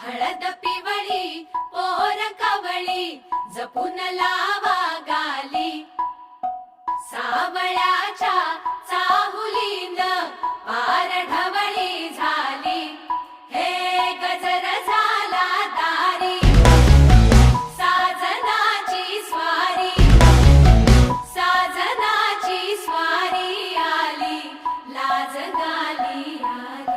हळद पिवळी पोर कवळी जपून लावा गाली सावळ्याच्या चाहुलीन पार ढवळी झाली हे गजर झाला दारी साजनाची स्वारी साजनाची स्वारी आली लाज गाली आली